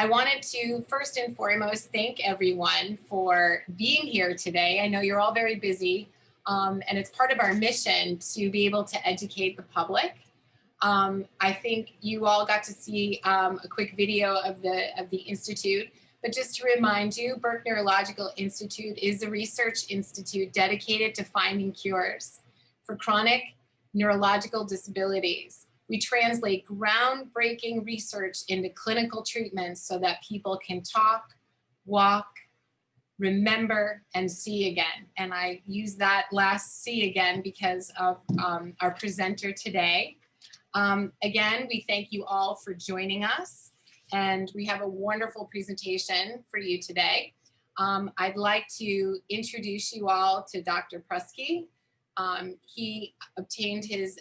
I wanted to first and foremost thank everyone for being here today. I know you're all very busy, and it's part of our mission to be able to educate the public. I think you all got to see a quick video of the Institute, but just to remind you, Burke Neurological Institute is a research institute dedicated to finding cures for chronic neurological disabilities. We translate groundbreaking research into clinical treatments so that people can talk, walk, remember, and see again. And I use that last see again because of our presenter today. Again, we thank you all for joining us, and we have a wonderful presentation for you today. I'd like to introduce you all to Dr. Prusky. He obtained his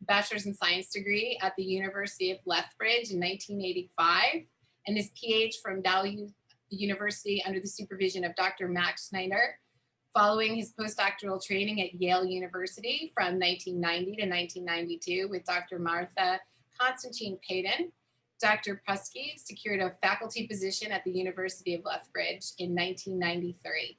bachelor's in science degree at the University of Lethbridge in 1985, and his PhD from Dalhousie University under the supervision of Dr. Max Schneider. Following his postdoctoral training at Yale University from 1990 to 1992 with Dr. Martha Constantine Payton, Dr. Prusky secured a faculty position at the University of Lethbridge in 1993.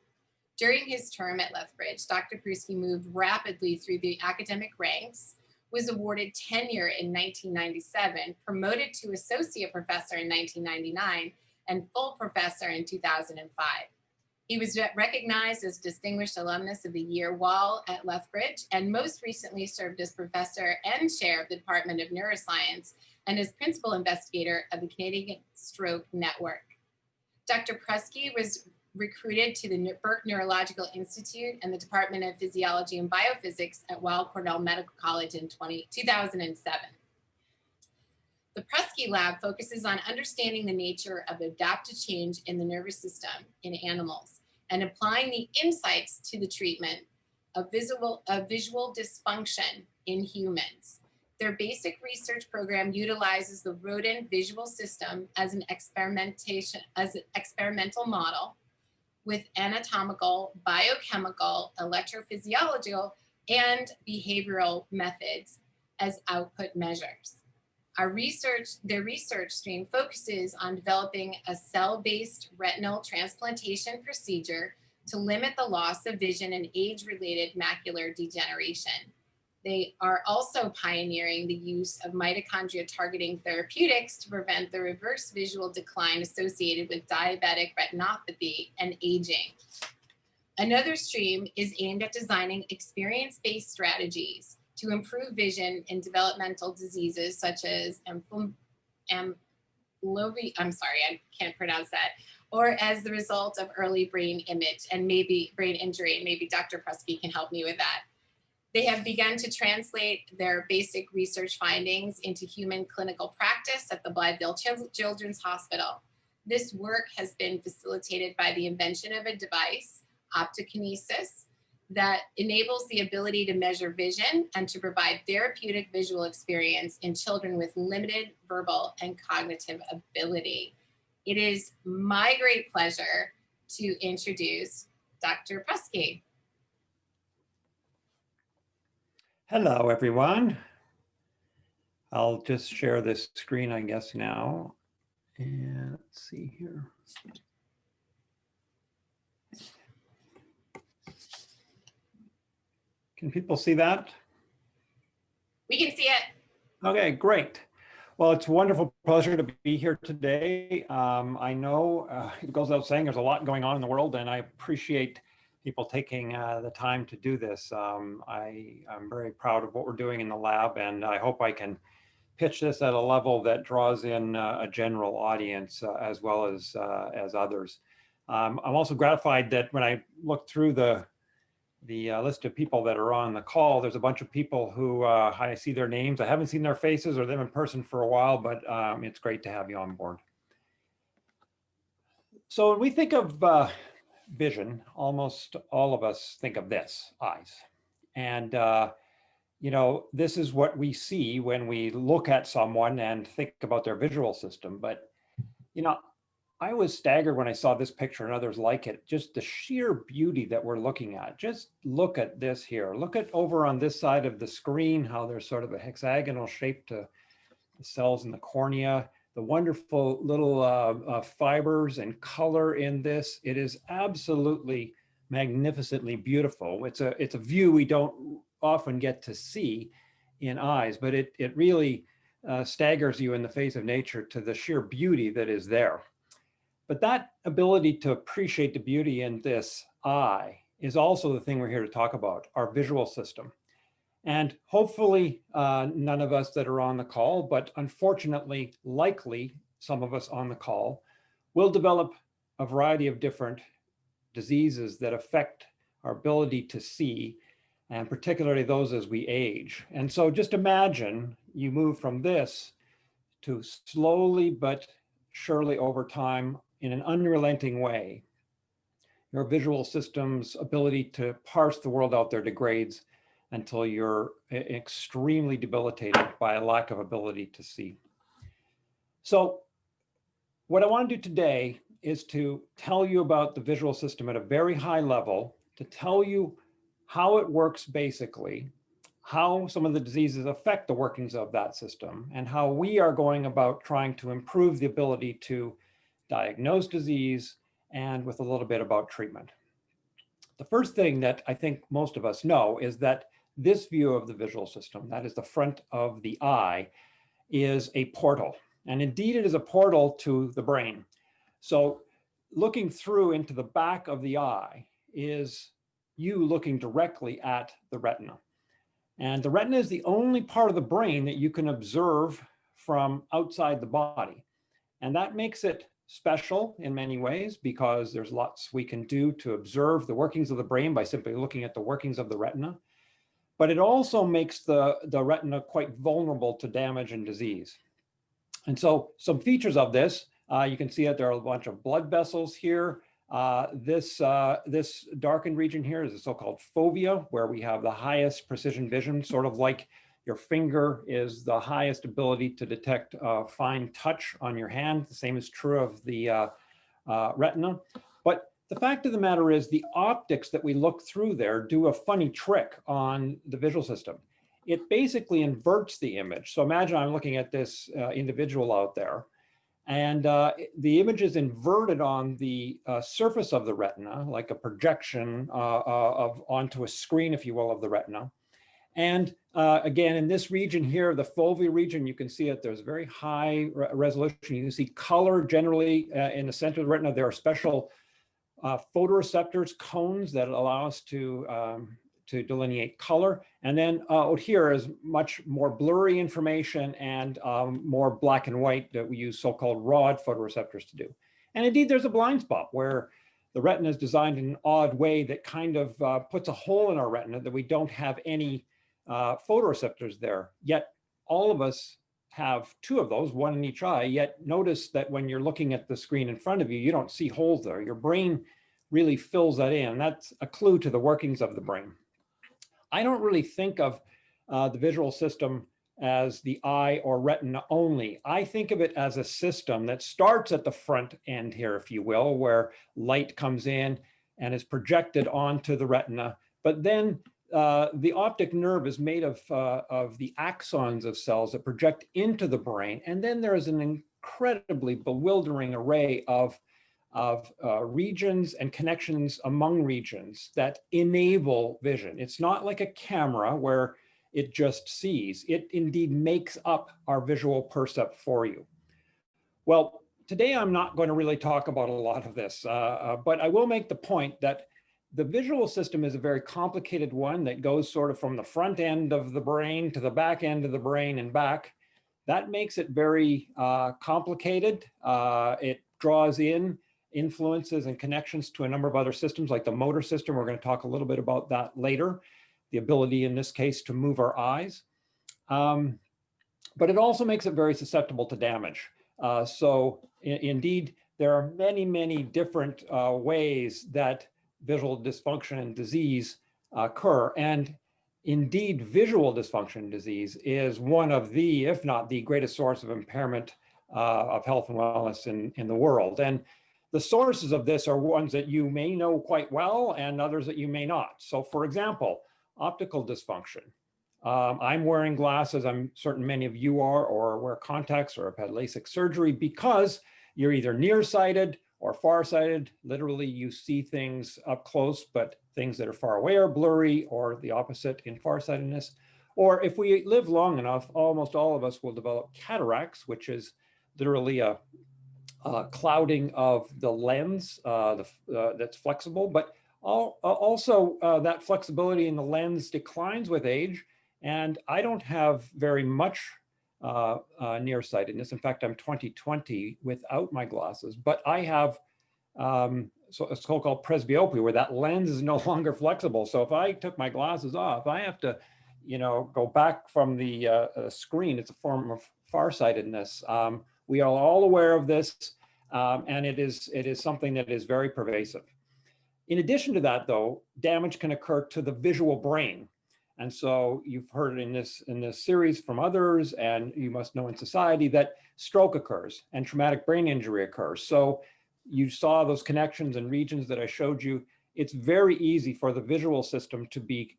During his term at Lethbridge, Dr. Prusky moved rapidly through the academic ranks, was awarded tenure in 1997, promoted to associate professor in 1999, and full professor in 2005. He was recognized as Distinguished Alumnus of the Year while at Lethbridge, and most recently served as professor and chair of the Department of Neuroscience and as principal investigator of the Canadian Stroke Network. Dr. Prusky was recruited to the Burke Neurological Institute and the Department of Physiology and Biophysics at Weill Cornell Medical College in 2007. The Prusky Lab focuses on understanding the nature of adaptive change in the nervous system in animals and applying the insights to the treatment of visual dysfunction in humans. Their basic research program utilizes the rodent visual system as an experimental model with anatomical, biochemical, electrophysiological, and behavioral methods as output measures. Their research stream focuses on developing a cell-based retinal transplantation procedure to limit the loss of vision and age-related macular degeneration. They are also pioneering the use of mitochondria targeting therapeutics to prevent the reverse visual decline associated with diabetic retinopathy and aging. Another stream is aimed at designing experience-based strategies to improve vision in developmental diseases such as or as the result of early brain image and maybe brain injury, and maybe Dr. Prusky can help me with that. They have begun to translate their basic research findings into human clinical practice at the Blytheville Children's Hospital. This work has been facilitated by the invention of a device, optokinesis, that enables the ability to measure vision and to provide therapeutic visual experience in children with limited verbal and cognitive ability. It is my great pleasure to introduce Dr. Prusky. Hello, everyone. I'll just share this screen, I guess, now. And let's see here. Can people see that? We can see it. Okay, great. Well, it's a wonderful pleasure to be here today. I know it goes without saying there's a lot going on in the world, and I appreciate people taking the time to do this. I'm very proud of what we're doing in the lab, and I hope I can pitch this at a level that draws in a general audience as well as others. I'm also gratified that when I look through the list of people that are on the call, there's a bunch of people who I see their names. I haven't seen their faces or them in person for a while, but it's great to have you on board. So when we think of vision, almost all of us think of this, eyes. And you know, this is what we see when we look at someone and think about their visual system. But you know, I was staggered when I saw this picture and others like it, just the sheer beauty that we're looking at. Just look at this here. Look at over on this side of the screen, how there's sort of a hexagonal shape to the cells in the cornea. the wonderful little fibers and color in this. It is absolutely magnificently beautiful. It's a view we don't often get to see in eyes, but it really staggers you in the face of nature to the sheer beauty that is there. But that ability to appreciate the beauty in this eye is also the thing we're here to talk about, our visual system. And hopefully none of us that are on the call, but unfortunately, likely some of us on the call, will develop a variety of different diseases that affect our ability to see, and particularly those as we age. And so just imagine you move from this to slowly but surely over time, in an unrelenting way, your visual system's ability to parse the world out there degrades until you're extremely debilitated by a lack of ability to see. So what I want to do today is to tell you about the visual system at a very high level, to tell you how it works basically, how some of the diseases affect the workings of that system, and how we are going about trying to improve the ability to diagnose disease, and with a little bit about treatment. The first thing that I think most of us know is that this view of the visual system, that is the front of the eye, is a portal. And indeed, it is a portal to the brain. So looking through into the back of the eye is you looking directly at the retina. And the retina is the only part of the brain that you can observe from outside the body. And that makes it special in many ways, because there's lots we can do to observe the workings of the brain by simply looking at the workings of the retina. But it also makes the retina quite vulnerable to damage and disease. And so some features of this, you can see that there are a bunch of blood vessels here. This darkened region here is the so-called fovea, where we have the highest precision vision, sort of like your finger is the highest ability to detect fine touch on your hand. The same is true of the retina. But the fact of the matter is the optics that we look through there do a funny trick on the visual system. It basically inverts the image. So imagine I'm looking at this individual out there, and the image is inverted on the surface of the retina, like a projection onto a screen, if you will, of the retina. And again, in this region here, the fovea region, you can see that there's very high resolution. You can see color generally in the center of the retina. There are special photoreceptors, cones that allow us to delineate color. And then out here is much more blurry information and more black and white that we use so-called rod photoreceptors to do. And indeed, there's a blind spot where the retina is designed in an odd way that kind of puts a hole in our retina that we don't have any photoreceptors there. Yet all of us have two of those, one in each eye. Yet notice that when you're looking at the screen in front of you, you don't see holes there. Your brain really fills that in. That's a clue to the workings of the brain. I don't really think of the visual system as the eye or retina only. I think of it as a system that starts at the front end here, if you will, where light comes in and is projected onto the retina. But then the optic nerve is made of the axons of cells that project into the brain. And then there is an incredibly bewildering array of regions and connections among regions that enable vision. It's not like a camera where it just sees. It indeed makes up our visual percept for you. Well, today I'm not going to really talk about a lot of this, but I will make the point that the visual system is a very complicated one that goes sort of from the front end of the brain to the back end of the brain and back. That makes it very complicated. It draws in influences and connections to a number of other systems like the motor system. We're going to talk a little bit about that later. The ability in this case to move our eyes. But it also makes it very susceptible to damage. Indeed, there are many, many different ways that visual dysfunction and disease occur. And indeed, visual dysfunction disease is one of the, if not the greatest source of impairment of health and wellness in the world. And the sources of this are ones that you may know quite well and others that you may not. So for example, optical dysfunction. I'm wearing glasses. I'm certain many of you are, or wear contacts or have had LASIK surgery because you're either nearsighted or farsighted. Literally, you see things up close, but things that are far away are blurry, or the opposite in farsightedness. Or if we live long enough, almost all of us will develop cataracts, which is literally a clouding of the lens that's flexible, but also that flexibility in the lens declines with age. And I don't have very much nearsightedness. In fact, I'm 20/20 without my glasses, but I have so a so-called presbyopia, where that lens is no longer flexible. So if I took my glasses off, I have to, go back from the screen. It's a form of farsightedness. We are all aware of this, and it is something that is very pervasive. In addition to that, though, damage can occur to the visual brain. And so you've heard in this series from others, and you must know in society that stroke occurs and traumatic brain injury occurs. So you saw those connections and regions that I showed you. It's very easy for the visual system to be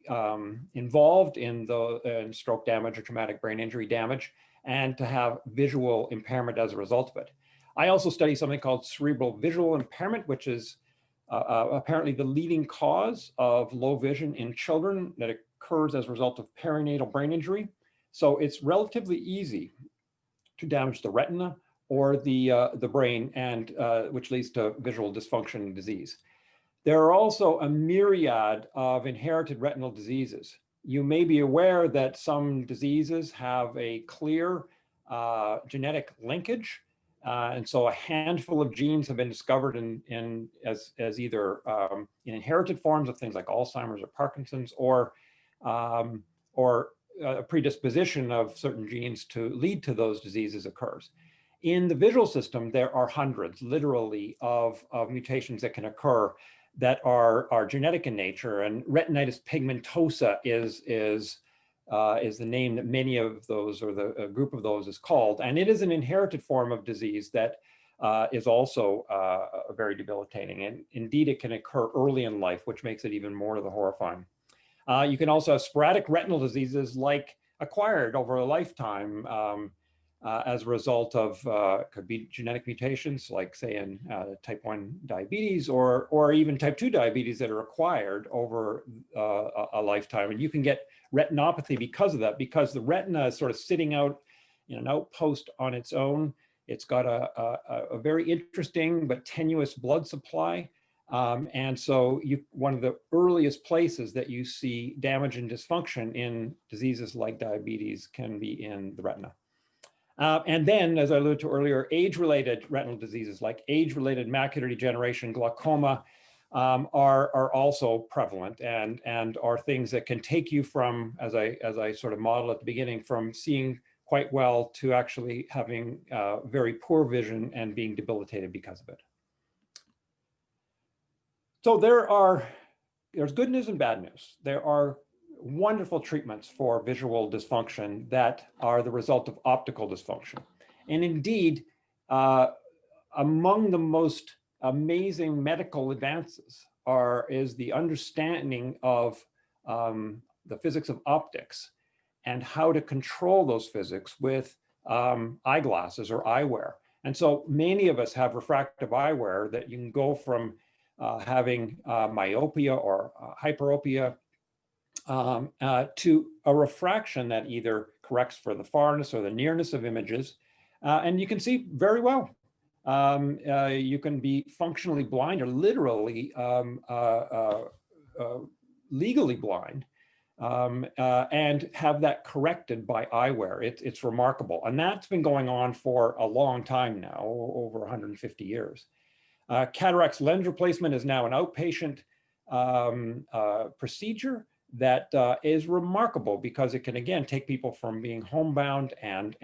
involved in stroke damage or traumatic brain injury damage, and to have visual impairment as a result of it. I also study something called cerebral visual impairment, which is apparently the leading cause of low vision in children that occurs as a result of perinatal brain injury. So it's relatively easy to damage the retina or the brain, and which leads to visual dysfunction and disease. There are also a myriad of inherited retinal diseases. You may be aware that some diseases have a clear genetic linkage. And so a handful of genes have been discovered as either in inherited forms of things like Alzheimer's or Parkinson's, or a predisposition of certain genes to lead to those diseases occurs. In the visual system, there are hundreds, literally, of mutations that can occur that are genetic in nature, and retinitis pigmentosa is the name that many of those, or a group of those, is called. And it is an inherited form of disease that is also very debilitating. And indeed, it can occur early in life, which makes it even more horrifying. You can also have sporadic retinal diseases, like acquired over a lifetime as a result of, could be genetic mutations, like say in type 1 diabetes, or even type 2 diabetes that are acquired over a lifetime. And you can get retinopathy because of that, because the retina is sort of sitting out in an outpost on its own. It's got a very interesting but tenuous blood supply. And so one of the earliest places that you see damage and dysfunction in diseases like diabetes can be in the retina. And then, as I alluded to earlier, age-related retinal diseases like age-related macular degeneration, glaucoma, are also prevalent, and are things that can take you from, as I sort of modeled at the beginning, from seeing quite well to actually having very poor vision and being debilitated because of it. So there's good news and bad news. There are wonderful treatments for visual dysfunction that are the result of optical dysfunction. And indeed, among the most amazing medical advances is the understanding of the physics of optics and how to control those physics with eyeglasses or eyewear. And so many of us have refractive eyewear that you can go from having myopia or hyperopia to a refraction that either corrects for the farness or the nearness of images, and you can see very well. You can be functionally blind, or literally legally blind, and have that corrected by eyewear. It's remarkable, and that's been going on for a long time now, over 150 years. Cataracts lens replacement is now an outpatient procedure that is remarkable, because it can, again, take people from being homebound and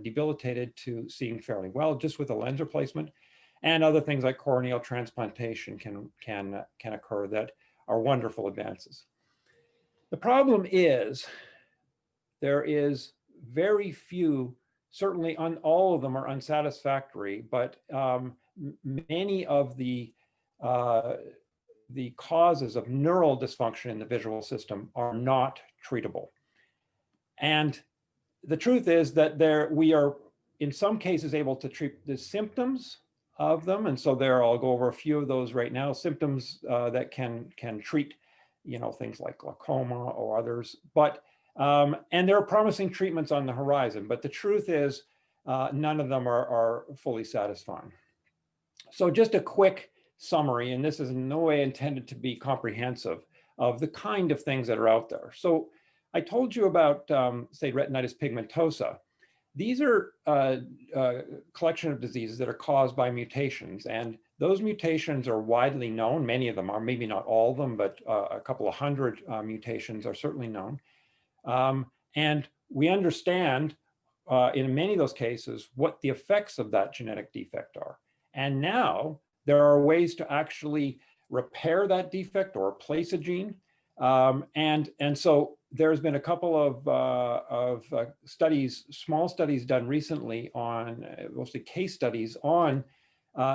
debilitated to seeing fairly well just with a lens replacement. And other things like corneal transplantation can occur that are wonderful advances. The problem is there is very few, certainly all of them are unsatisfactory, but many of the causes of neural dysfunction in the visual system are not treatable. And the truth is that we are, in some cases, able to treat the symptoms of them. And so I'll go over a few of those right now, symptoms that can treat, things like glaucoma or others. But, and there are promising treatments on the horizon, but the truth is none of them are fully satisfying. So just a quick summary, and this is in no way intended to be comprehensive, of the kind of things that are out there. So I told you about, say, retinitis pigmentosa. These are a collection of diseases that are caused by mutations, and those mutations are widely known. Many of them are, maybe not all of them, but a couple of hundred mutations are certainly known. And we understand in many of those cases what the effects of that genetic defect are. And now there are ways to actually repair that defect or replace a gene. And so there's been a couple of studies, small studies done recently on, mostly case studies on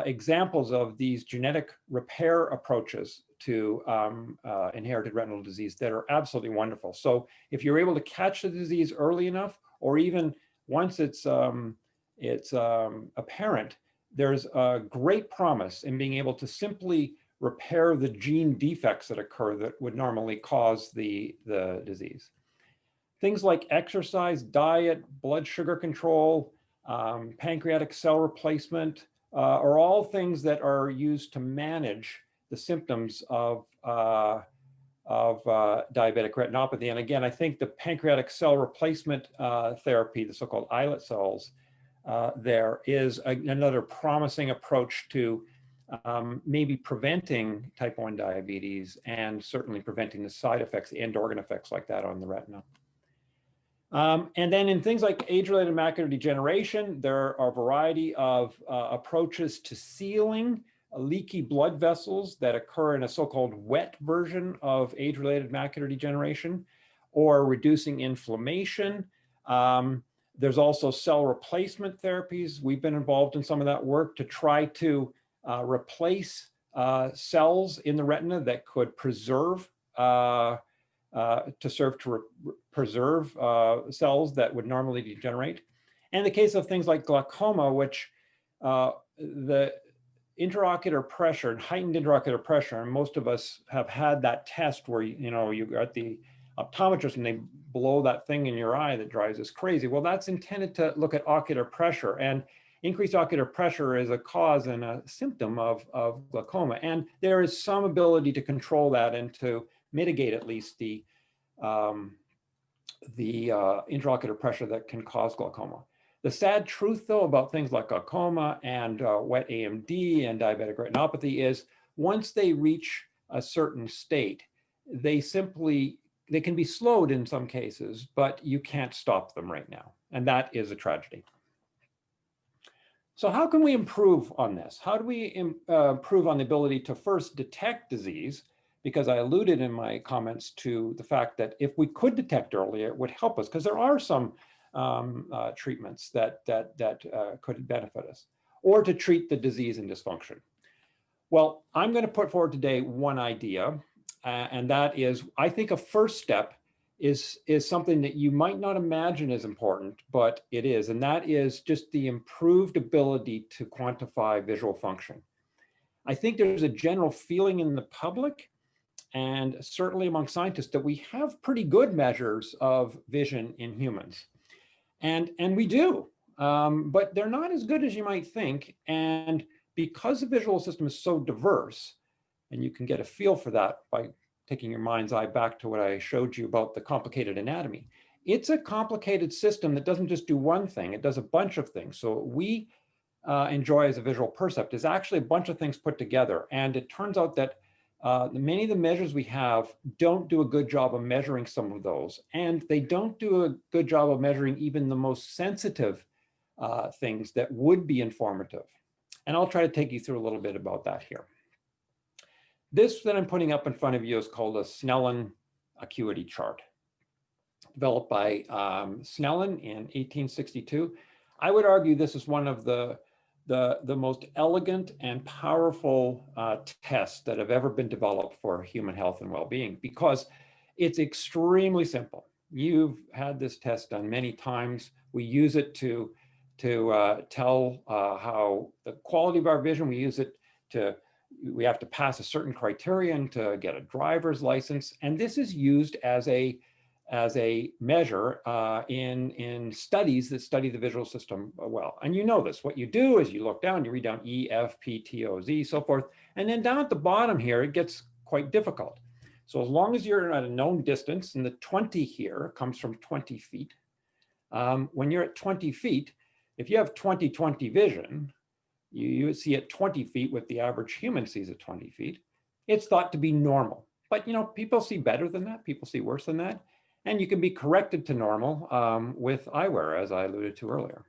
examples of these genetic repair approaches to inherited retinal disease that are absolutely wonderful. So if you're able to catch the disease early enough, or even once it's apparent, there's a great promise in being able to simply repair the gene defects that occur that would normally cause the disease. Things like exercise, diet, blood sugar control, pancreatic cell replacement are all things that are used to manage the symptoms of diabetic retinopathy. And again, I think the pancreatic cell replacement therapy, the so-called islet cells, there is another promising approach to maybe preventing type 1 diabetes and certainly preventing the side effects, the end organ effects like that on the retina. And then in things like age-related macular degeneration, there are a variety of approaches to sealing leaky blood vessels that occur in a so-called wet version of age-related macular degeneration, or reducing inflammation. There's also cell replacement therapies. We've been involved in some of that work to try to replace cells in the retina that could preserve, preserve cells that would normally degenerate. And in the case of things like glaucoma, which the intraocular pressure, heightened intraocular pressure, and most of us have had that test where, you're at the optometrist and they blow that thing in your eye that drives us crazy. Well, that's intended to look at ocular pressure, and increased ocular pressure is a cause and a symptom of glaucoma. And there is some ability to control that and to mitigate at least the intraocular pressure that can cause glaucoma. The sad truth, though, about things like glaucoma and wet AMD and diabetic retinopathy is once they reach a certain state, they can be slowed in some cases, but you can't stop them right now. And that is a tragedy. So how can we improve on this? How do we improve on the ability to first detect disease? Because I alluded in my comments to the fact that if we could detect earlier, it would help us, because there are some treatments that could benefit us, or to treat the disease and dysfunction. Well, I'm going to put forward today one idea, and that is, I think a first step is something that you might not imagine is important, but it is, and that is just the improved ability to quantify visual function. I think there's a general feeling in the public, and certainly among scientists, that we have pretty good measures of vision in humans. And we do, but they're not as good as you might think. And because the visual system is so diverse, and you can get a feel for that by taking your mind's eye back to what I showed you about the complicated anatomy. It's a complicated system that doesn't just do one thing, it does a bunch of things. So what we enjoy as a visual percept is actually a bunch of things put together. And it turns out that many of the measures we have don't do a good job of measuring some of those. And they don't do a good job of measuring even the most sensitive things that would be informative. And I'll try to take you through a little bit about that here. This that I'm putting up in front of you is called a Snellen acuity chart, developed by Snellen in 1862. I would argue this is one of the most elegant and powerful tests that have ever been developed for human health and well-being, because it's extremely simple. You've had this test done many times. We use it to tell how the quality of our vision. We use it we have to pass a certain criterion to get a driver's license. And this is used as a measure in studies that study the visual system well. And you know this, what you do is you look down, you read down E, F, P, T, O, Z, so forth. And then down at the bottom here, it gets quite difficult. So as long as you're at a known distance, and the 20 here comes from 20 feet. When you're at 20 feet, if you have 20/20 vision, you see at 20 feet what the average human sees at 20 feet. It's thought to be normal. But people see better than that. People see worse than that. And you can be corrected to normal with eyewear, as I alluded to earlier.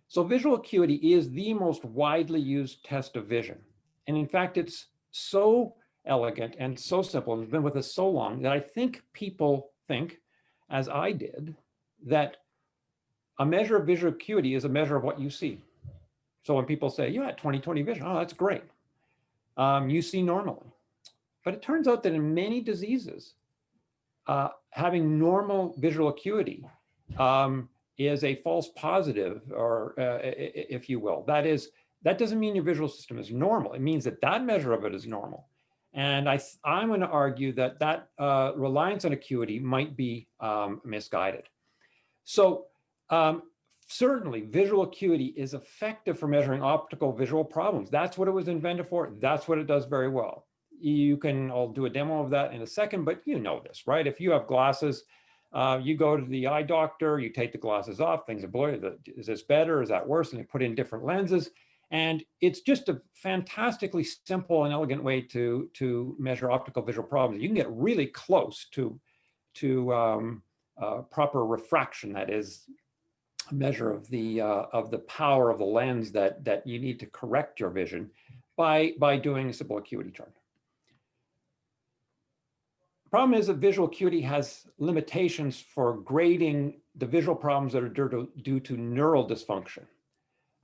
So visual acuity is the most widely used test of vision. And in fact, it's so elegant and so simple and has been with us so long that I think people think, as I did, that a measure of visual acuity is a measure of what you see. So when people say, you had 20/20 vision, oh, that's great. You see normally. But it turns out that in many diseases, having normal visual acuity is a false positive, or if you will. That doesn't mean your visual system is normal. It means that that measure of it is normal. And I'm going to argue that that reliance on acuity might be misguided. So certainly visual acuity is effective for measuring optical visual problems. That's what it was invented for. That's what it does very well. I'll do a demo of that in a second, but you know this, right? If you have glasses, you go to the eye doctor, you take the glasses off, things are blurry. Is this better? Is that worse? And they put in different lenses. And it's just a fantastically simple and elegant way to measure optical visual problems. You can get really close to proper refraction, that is a measure of the power of the lens that you need to correct your vision by doing a simple acuity chart. The problem is that visual acuity has limitations for grading the visual problems that are due to neural dysfunction.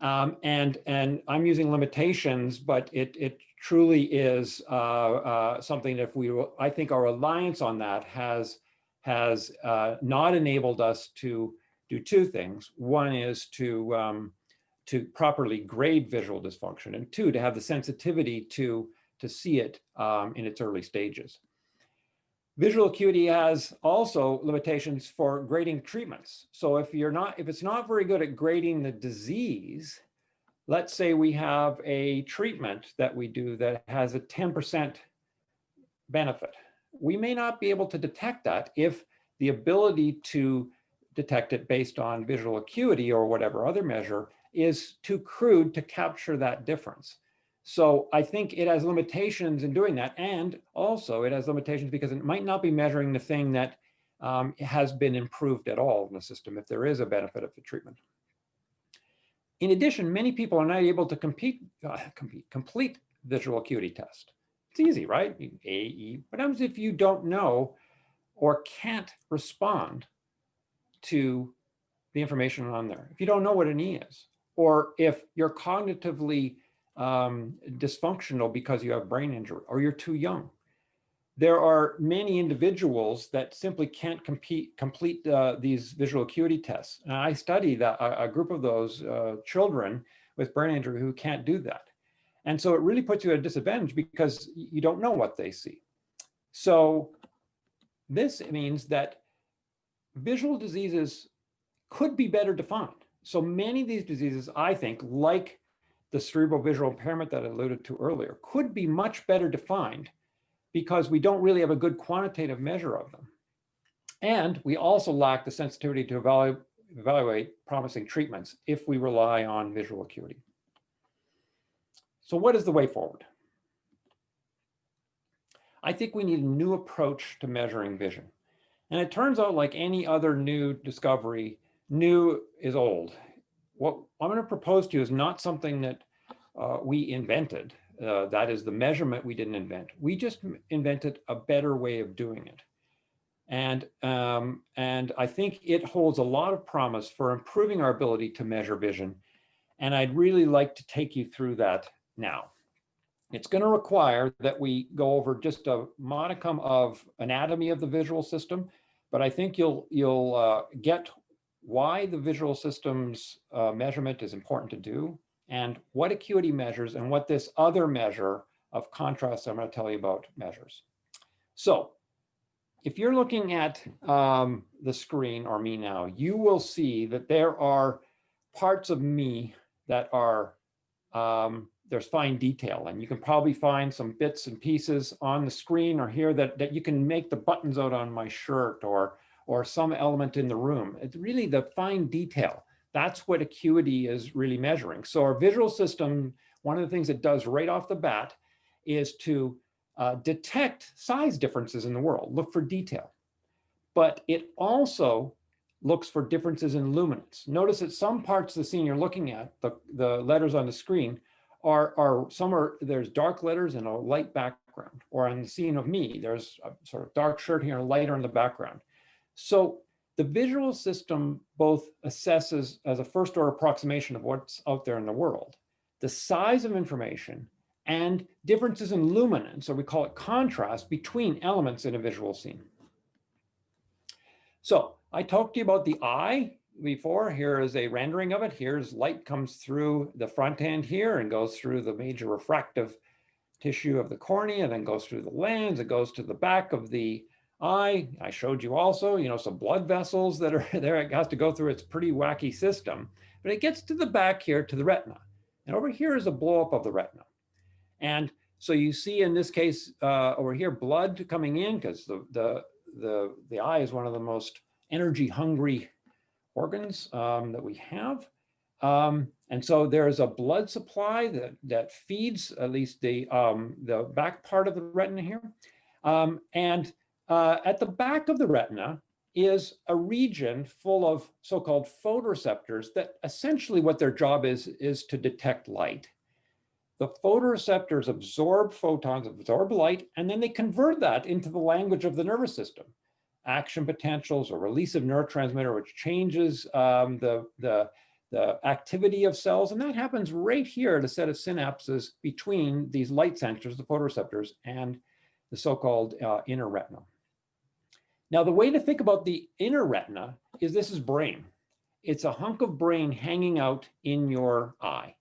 And I'm using limitations, but it truly is something that I think our reliance on that has not enabled us to do two things. One is to properly grade visual dysfunction, and two, to have the sensitivity to see it in its early stages. Visual acuity has also limitations for grading treatments. So if it's not very good at grading the disease, let's say we have a treatment that we do that has a 10% benefit. We may not be able to detect that if the ability to detect it based on visual acuity or whatever other measure is too crude to capture that difference. So I think it has limitations in doing that. And also it has limitations because it might not be measuring the thing that has been improved at all in the system if there is a benefit of the treatment. In addition, many people are not able to complete visual acuity test. It's easy, right? AE. What happens if you don't know or can't respond to the information on there? If you don't know what an E is, or if you're cognitively dysfunctional because you have brain injury, or you're too young. There are many individuals that simply can't complete these visual acuity tests. And I studied a group of those children with brain injury who can't do that. And so it really puts you at a disadvantage because you don't know what they see. So this means that visual diseases could be better defined. So many of these diseases, I think, like the cerebral visual impairment that I alluded to earlier, could be much better defined because we don't really have a good quantitative measure of them. And we also lack the sensitivity to evaluate promising treatments if we rely on visual acuity. So what is the way forward? I think we need a new approach to measuring vision. And it turns out, like any other new discovery, new is old. What I'm going to propose to you is not something that we invented. That is the measurement we didn't invent. We just invented a better way of doing it. And I think it holds a lot of promise for improving our ability to measure vision. And I'd really like to take you through that now. It's going to require that we go over just a modicum of anatomy of the visual system, but I think you'll get why the visual system's measurement is important to do, and what acuity measures, and what this other measure of contrast I'm going to tell you about measures. So if you're looking at the screen, or me now, you will see that there are parts of me that are, there's fine detail, and you can probably find some bits and pieces on the screen or here that you can make the buttons out on my shirt, or some element in the room. It's really the fine detail. That's what acuity is really measuring. So our visual system, one of the things it does right off the bat is to detect size differences in the world, look for detail. But it also looks for differences in luminance. Notice that some parts of the scene you're looking at, the letters on the screen, there's dark letters and a light background. Or on the scene of me, there's a sort of dark shirt here and lighter in the background. So the visual system both assesses, as a first order approximation of what's out there in the world, the size of information and differences in luminance, or we call it contrast, between elements in a visual scene. So I talked to you about the eye before. Here is a rendering of it. Here's light comes through the front end here and goes through the major refractive tissue of the cornea, and then goes through the lens. It goes to the back of the eye. I showed you also, some blood vessels that are there. It has to go through its pretty wacky system, but it gets to the back here to the retina. And over here is a blow up of the retina. And so you see in this case over here, blood coming in, because the eye is one of the most energy hungry organs that we have. And so there's a blood supply that feeds at least the back part of the retina here. And at the back of the retina is a region full of so-called photoreceptors that essentially what their job is to detect light. The photoreceptors absorb photons, absorb light, and then they convert that into the language of the nervous system. Action potentials or release of neurotransmitter, which changes the activity of cells. And that happens right here at a set of synapses between these light sensors, the photoreceptors, and the so-called inner retina. Now, the way to think about the inner retina is this is brain. It's a hunk of brain hanging out in your eye.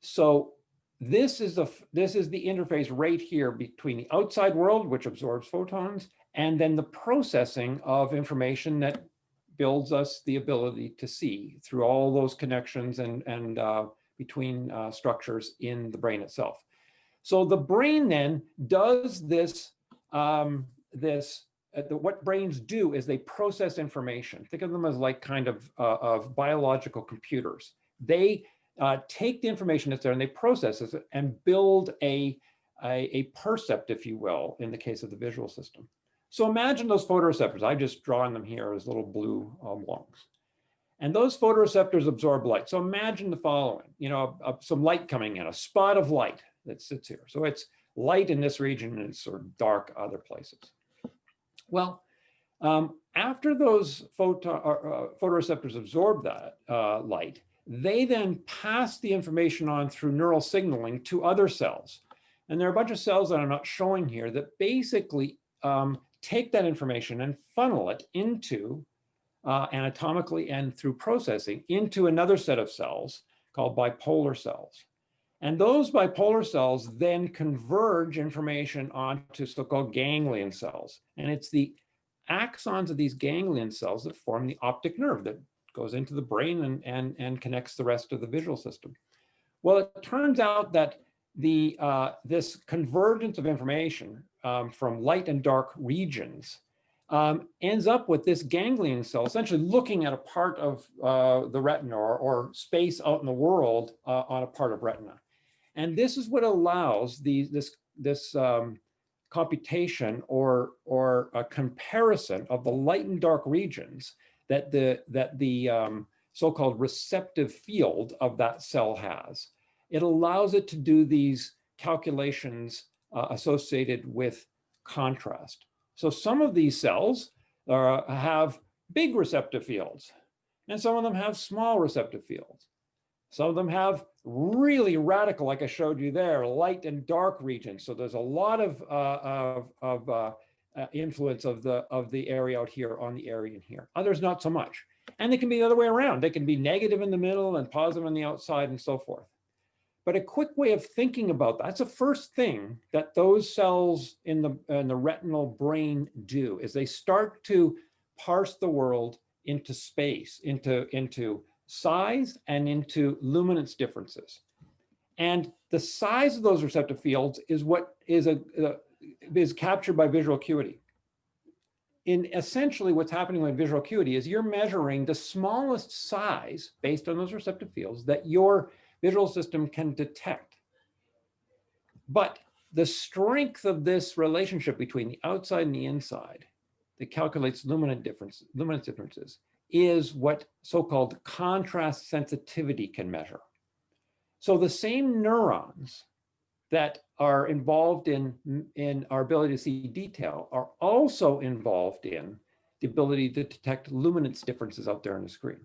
So this is the interface right here between the outside world, which absorbs photons, and then the processing of information that builds us the ability to see through all those connections and between structures in the brain itself. So the brain then does this, what brains do is they process information. Think of them as like kind of biological computers. They take the information that's there and they process it and build a percept, if you will, in the case of the visual system. So imagine those photoreceptors. I've just drawn them here as little blue oblongs. And those photoreceptors absorb light. So imagine the following, some light coming in, a spot of light that sits here. So it's light in this region and it's sort of dark other places. Well, after those photoreceptors absorb that light, they then pass the information on through neural signaling to other cells. And there are a bunch of cells that I'm not showing here that basically take that information and funnel it into, anatomically and through processing, into another set of cells called bipolar cells. And those bipolar cells then converge information onto so-called ganglion cells. And it's the axons of these ganglion cells that form the optic nerve that goes into the brain and connects the rest of the visual system. Well, it turns out that this convergence of information from light and dark regions ends up with this ganglion cell essentially looking at a part of the retina or space out in the world on a part of retina. And this is what allows this computation or a comparison of the light and dark regions that the so-called receptive field of that cell has. It allows it to do these calculations associated with contrast. So some of these cells have big receptive fields, and some of them have small receptive fields. Some of them have really radical, like I showed you there, light and dark regions. So there's a lot of influence of the area out here on the area in here. Others not so much. And they can be the other way around. They can be negative in the middle and positive on the outside and so forth. But a quick way of thinking about that's the first thing that those cells in the retinal brain do, is they start to parse the world into space, into size and into luminance differences. And the size of those receptive fields is what is captured by visual acuity. In essentially what's happening with visual acuity is you're measuring the smallest size based on those receptive fields that your visual system can detect. But the strength of this relationship between the outside and the inside that calculates luminance differences is what so-called contrast sensitivity can measure. So the same neurons that are involved in our ability to see detail are also involved in the ability to detect luminance differences out there on the screen.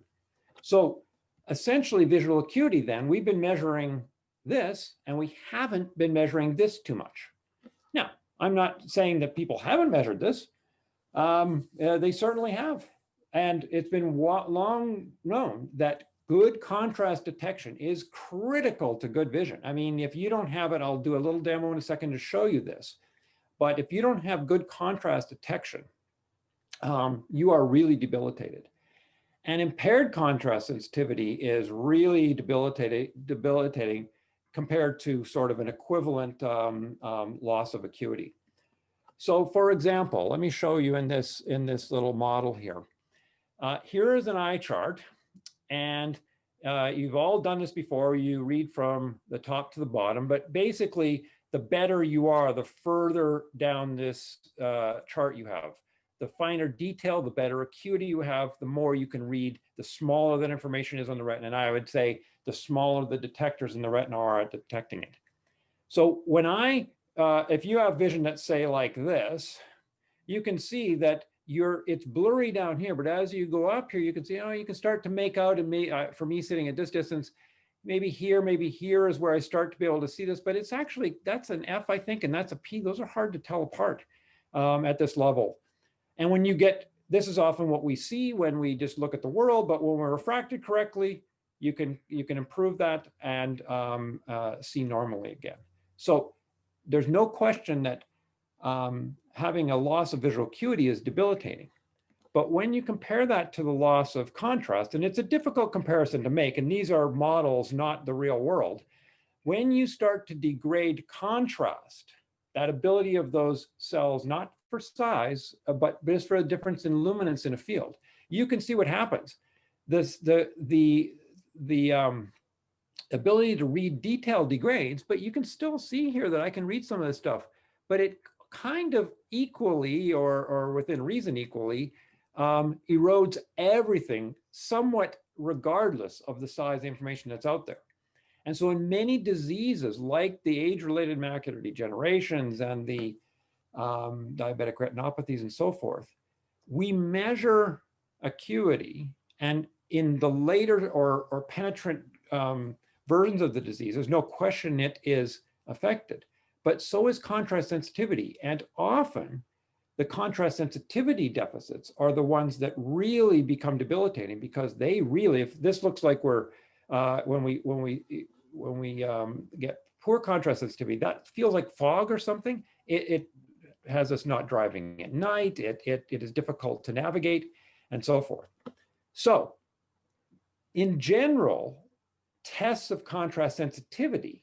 So essentially visual acuity then, we've been measuring this and we haven't been measuring this too much. Now, I'm not saying that people haven't measured this. They certainly have. And it's been long known that good contrast detection is critical to good vision. I mean, if you don't have it, I'll do a little demo in a second to show you this. But if you don't have good contrast detection, you are really debilitated. And impaired contrast sensitivity is really debilitating compared to sort of an equivalent loss of acuity. So for example, let me show you in this little model here. Here is an eye chart. And you've all done this before. You read from the top to the bottom, but basically the better you are, the further down this chart you have. The finer detail, the better acuity you have, the more you can read, the smaller that information is on the retina. And I would say the smaller the detectors in the retina are at detecting it. So when if you have vision that's say like this, you can see that it's blurry down here, but as you go up here, you can see, you can start to make out, and for me sitting at this distance, maybe here is where I start to be able to see this, but it's actually, that's an F, I think, and that's a P. Those are hard to tell apart at this level. And when you get, this is often what we see when we just look at the world, but when we're refracted correctly, you can improve that and see normally again. So there's no question that having a loss of visual acuity is debilitating. But when you compare that to the loss of contrast, and it's a difficult comparison to make, and these are models, not the real world, when you start to degrade contrast, that ability of those cells, not for size, but just for a difference in luminance in a field, you can see what happens. The ability to read detail degrades, but you can still see here that I can read some of this stuff, but it kind of equally or within reason equally erodes everything somewhat regardless of the size of the information that's out there. And so in many diseases like the age-related macular degenerations and the diabetic retinopathies and so forth, we measure acuity, and in the later or penetrant versions of the disease, there's no question it is affected, but so is contrast sensitivity. And often the contrast sensitivity deficits are the ones that really become debilitating, because they really, if this looks like we're, when we get poor contrast sensitivity, that feels like fog or something. It has us not driving at night. It is difficult to navigate and so forth. So in general, tests of contrast sensitivity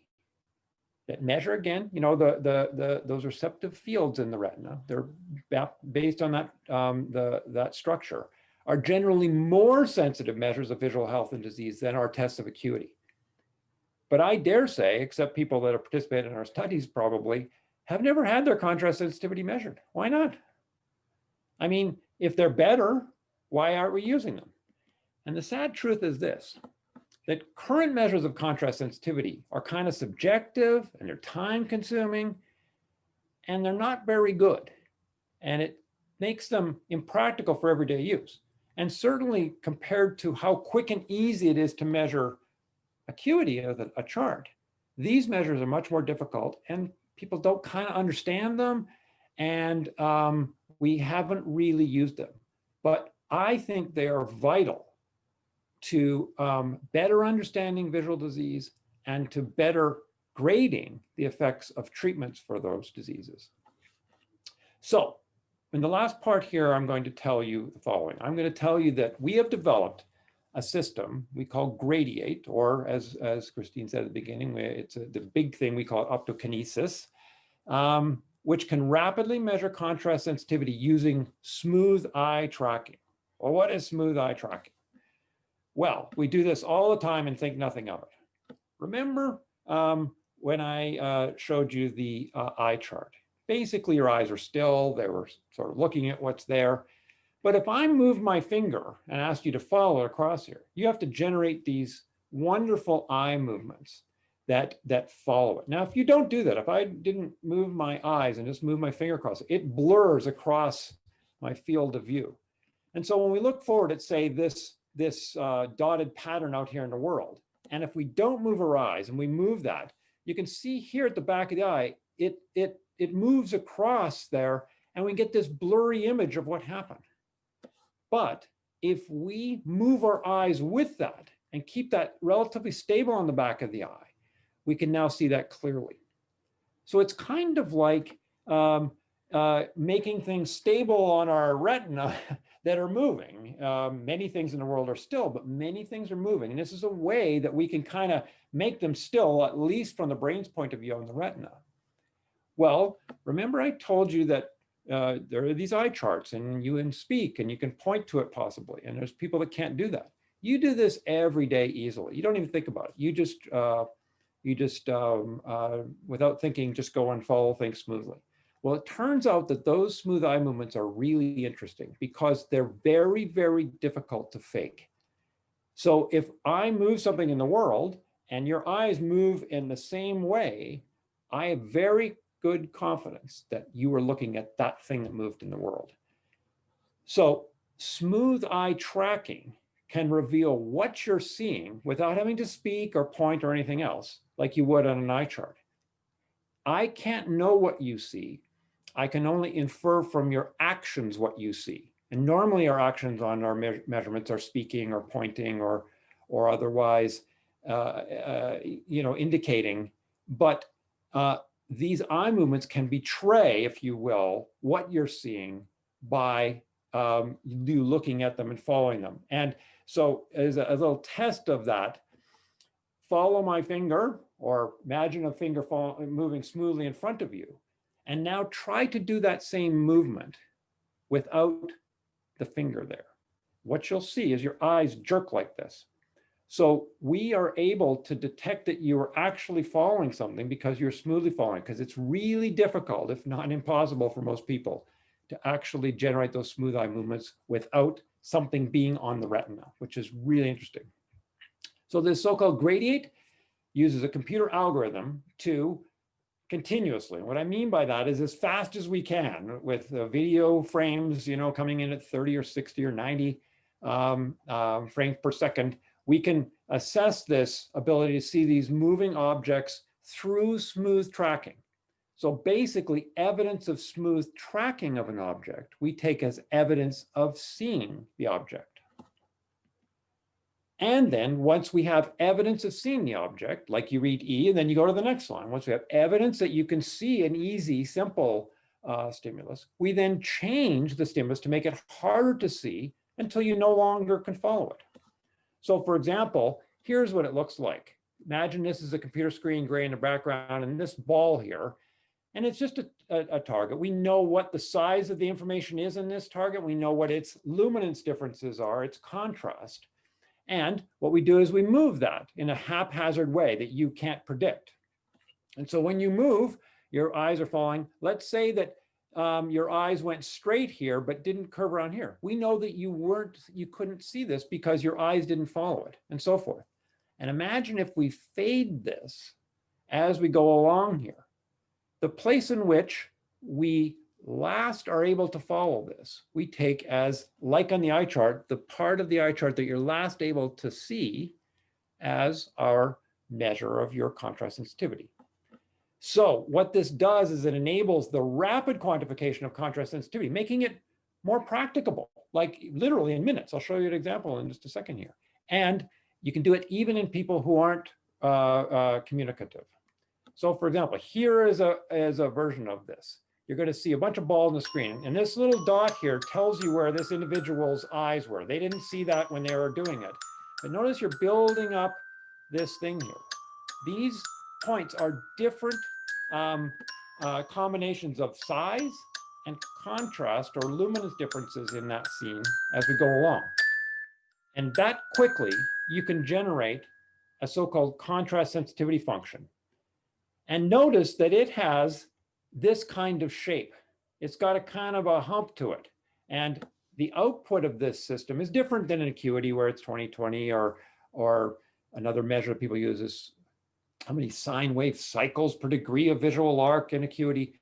that measure, again, those receptive fields in the retina, they're based on that structure, are generally more sensitive measures of visual health and disease than our tests of acuity. But I dare say, except people that have participated in our studies probably, have never had their contrast sensitivity measured. Why not? I mean, if they're better, why aren't we using them? And the sad truth is this, that current measures of contrast sensitivity are kind of subjective, and they're time consuming, and they're not very good. And it makes them impractical for everyday use. And certainly compared to how quick and easy it is to measure acuity of a chart. These measures are much more difficult, and people don't kind of understand them, and we haven't really used them. But I think they are vital to better understanding visual disease and to better grading the effects of treatments for those diseases. So in the last part here, I'm going to tell you the following. I'm going to tell you that we have developed a system we call Gradiate, or as Christine said at the beginning, it's the big thing we call optokinesis, which can rapidly measure contrast sensitivity using smooth eye tracking. Well, what is smooth eye tracking? Well, we do this all the time and think nothing of it. Remember when I showed you the eye chart? Basically, your eyes are still, they were sort of looking at what's there. But if I move my finger and ask you to follow it across here, you have to generate these wonderful eye movements that follow it. Now, if you don't do that, if I didn't move my eyes and just move my finger across it, it blurs across my field of view. And so when we look forward at, say, this dotted pattern out here in the world, and if we don't move our eyes and we move that, you can see here at the back of the eye, it moves across there, and we get this blurry image of what happened. But if we move our eyes with that and keep that relatively stable on the back of the eye, we can now see that clearly. So it's kind of like making things stable on our retina that are moving. Many things in the world are still, but many things are moving. And this is a way that we can kind of make them still, at least from the brain's point of view on the retina. Well, remember I told you that there are these eye charts, and you can speak and you can point to it possibly. And there's people that can't do that. You do this every day easily. You don't even think about it. You just without thinking, just go and follow things smoothly. Well, it turns out that those smooth eye movements are really interesting because they're very, very difficult to fake. So if I move something in the world and your eyes move in the same way, I have very good confidence that you were looking at that thing that moved in the world. So smooth eye tracking can reveal what you're seeing without having to speak or point or anything else, like you would on an eye chart. I can't know what you see. I can only infer from your actions what you see. And normally our actions on our measurements are speaking or pointing or otherwise, indicating. But these eye movements can betray, if you will, what you're seeing by you looking at them and following them. And so as a little test of that, follow my finger, or imagine a finger moving smoothly in front of you. And now try to do that same movement without the finger there. What you'll see is your eyes jerk like this. So we are able to detect that you are actually following something because you're smoothly following, because it's really difficult, if not impossible for most people, to actually generate those smooth eye movements without something being on the retina, which is really interesting. So this so-called Gradiate uses a computer algorithm to continuously. What I mean by that is as fast as we can with video frames, coming in at 30 or 60 or 90 frames per second, we can assess this ability to see these moving objects through smooth tracking. So basically, evidence of smooth tracking of an object, we take as evidence of seeing the object. And then once we have evidence of seeing the object, like you read E, and then you go to the next line. Once we have evidence that you can see an easy, simple stimulus, we then change the stimulus to make it harder to see until you no longer can follow it. So for example, here's what it looks like. Imagine this is a computer screen, gray in the background, and this ball here. And it's just a target. We know what the size of the information is in this target. We know what its luminance differences are, its contrast. And what we do is we move that in a haphazard way that you can't predict. And so when you move, your eyes are falling. Let's say that your eyes went straight here, but didn't curve around here. We know that you couldn't see this because your eyes didn't follow it, and so forth. And imagine if we fade this as we go along here. The place in which we last are able to follow this, we take as, like on the eye chart, the part of the eye chart that you're last able to see, as our measure of your contrast sensitivity. So what this does is it enables the rapid quantification of contrast sensitivity, making it more practicable, like literally in minutes. I'll show you an example in just a second here. And you can do it even in people who aren't communicative. So for example, here is a version of this. You're going to see a bunch of balls on the screen. And this little dot here tells you where this individual's eyes were. They didn't see that when they were doing it. But notice you're building up this thing here. These points are different combinations of size and contrast or luminance differences in that scene as we go along. And that quickly, you can generate a so-called contrast sensitivity function. And notice that it has this kind of shape. It's got a kind of a hump to it. And the output of this system is different than an acuity where it's 20/20 or another measure people use is how many sine wave cycles per degree of visual arc in acuity.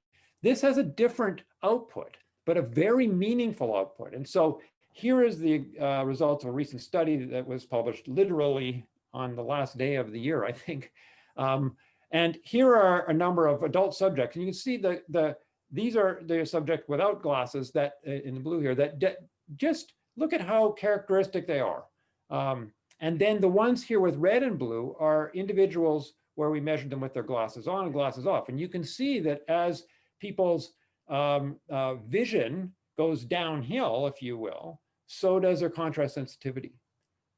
This has a different output, but a very meaningful output. And so here is the results of a recent study that was published literally on the last day of the year, I think. And here are a number of adult subjects. And you can see these are the subjects without glasses that in the blue here that just look at how characteristic they are. And then the ones here with red and blue are individuals where we measured them with their glasses on and glasses off. And you can see that as people's vision goes downhill, if you will, so does their contrast sensitivity.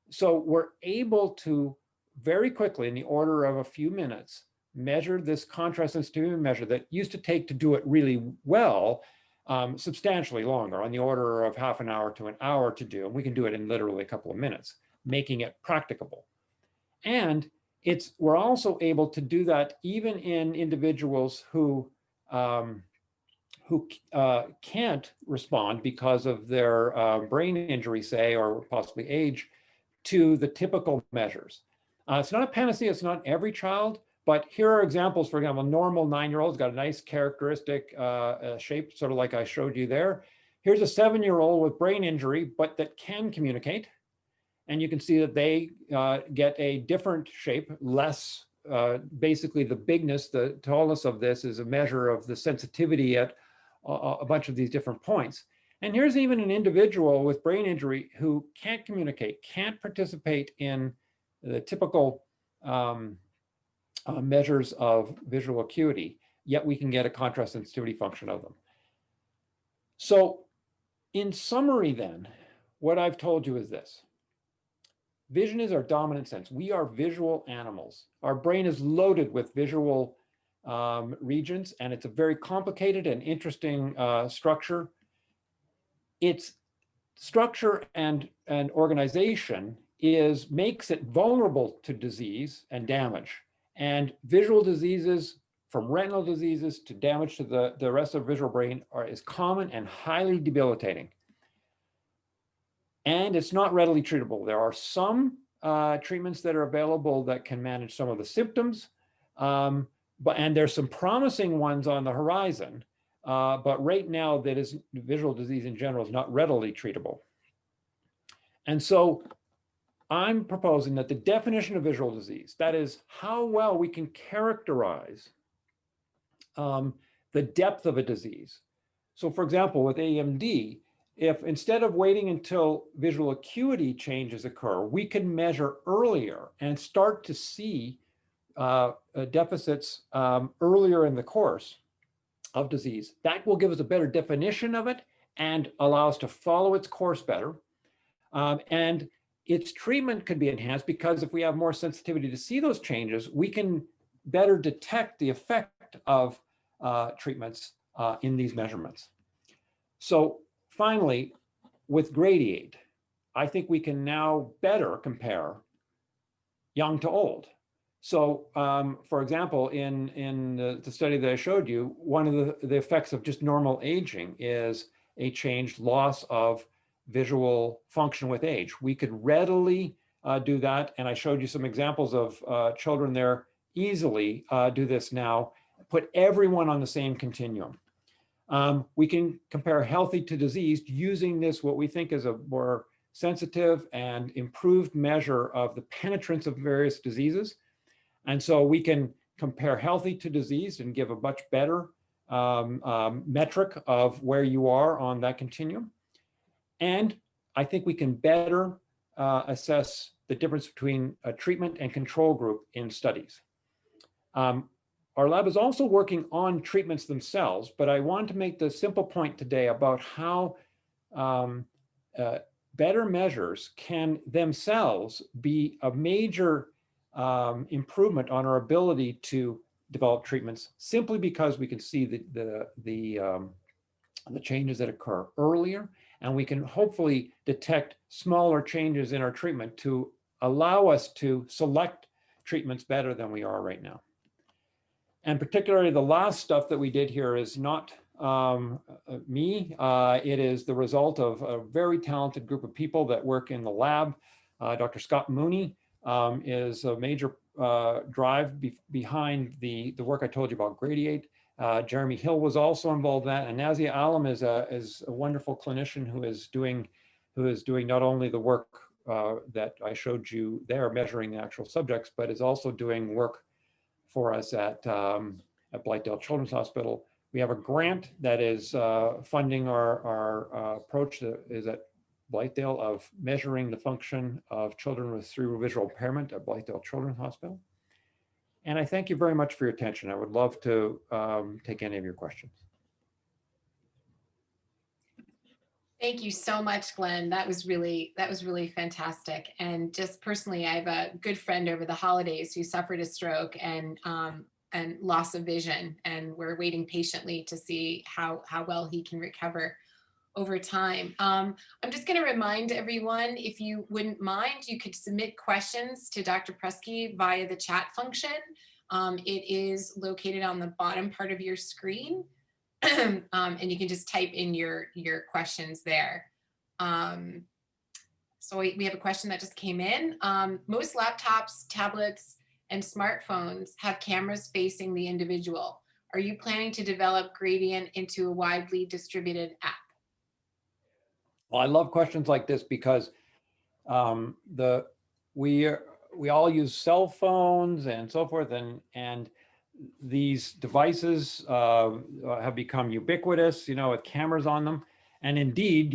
So we're able to very quickly, in the order of a few minutes, measure this contrast sensitivity measure that used to take to do it really well, substantially longer, on the order of half an hour to an hour to do. And we can do it in literally a couple of minutes, making it practicable. And we're also able to do that even in individuals who can't respond because of their brain injury, say, or possibly age, to the typical measures. It's not a panacea, it's not every child, but here are examples. For example, normal 9-year-old's got a nice characteristic shape, sort of like I showed you there. Here's a 7-year-old with brain injury, but that can communicate. And you can see that they get a different shape, less, basically the bigness, the tallness of this is a measure of the sensitivity at a bunch of these different points. And here's even an individual with brain injury who can't communicate, can't participate in the typical measures of visual acuity, yet we can get a contrast sensitivity function of them. So in summary then, what I've told you is this. Vision is our dominant sense. We are visual animals. Our brain is loaded with visual regions, and it's a very complicated and interesting structure. Its structure and organization makes it vulnerable to disease and damage. And visual diseases, from retinal diseases to damage to the rest of the visual brain, is common and highly debilitating. And it's not readily treatable. There are some treatments that are available that can manage some of the symptoms, and there's some promising ones on the horizon. But right now, visual disease in general is not readily treatable. And so I'm proposing that the definition of visual disease, that is how well we can characterize the depth of a disease. So for example, with AMD, if instead of waiting until visual acuity changes occur, we can measure earlier and start to see deficits earlier in the course of disease, that will give us a better definition of it and allow us to follow its course better. And its treatment could be enhanced because if we have more sensitivity to see those changes, we can better detect the effect of treatments in these measurements. So finally, with Gradiate, I think we can now better compare young to old. So for example, in the study that I showed you, one of the effects of just normal aging is a changed loss of visual function with age. We could readily do that. And I showed you some examples of children there easily do this now, put everyone on the same continuum. We can compare healthy to diseased using this, what we think is a more sensitive and improved measure of the penetrance of various diseases. And so we can compare healthy to diseased and give a much better metric of where you are on that continuum. And I think we can better assess the difference between a treatment and control group in studies. Our lab is also working on treatments themselves, but I want to make the simple point today about how better measures can themselves be a major improvement on our ability to develop treatments, simply because we can see the changes that occur earlier, and we can hopefully detect smaller changes in our treatment to allow us to select treatments better than we are right now. And particularly the last stuff that we did here is not me. It is the result of a very talented group of people that work in the lab. Dr. Scott Mooney is a major drive behind the work I told you about Gradiate. Jeremy Hill was also involved in that, and Nazia Alam is a wonderful clinician who is doing not only the work that I showed you there, measuring the actual subjects, but is also doing work for us at Blythedale Children's Hospital. We have a grant that is funding our approach that is at Blythedale of measuring the function of children with cerebrovisual impairment at Blythedale Children's Hospital. And I thank you very much for your attention. I would love to take any of your questions. Thank you so much, Glenn. That was really fantastic. And just personally, I have a good friend over the holidays who suffered a stroke and loss of vision, and we're waiting patiently to see how well he can recover over time. I'm just going to remind everyone, if you wouldn't mind, you could submit questions to Dr. Prusky via the chat function. It is located on the bottom part of your screen. And you can just type in your questions there. So we have a question that just came in. Most laptops, tablets, and smartphones have cameras facing the individual. Are you planning to develop Gradient into a widely distributed app? Well, I love questions like this because we all use cell phones and so forth, and these devices have become ubiquitous, with cameras on them. And indeed,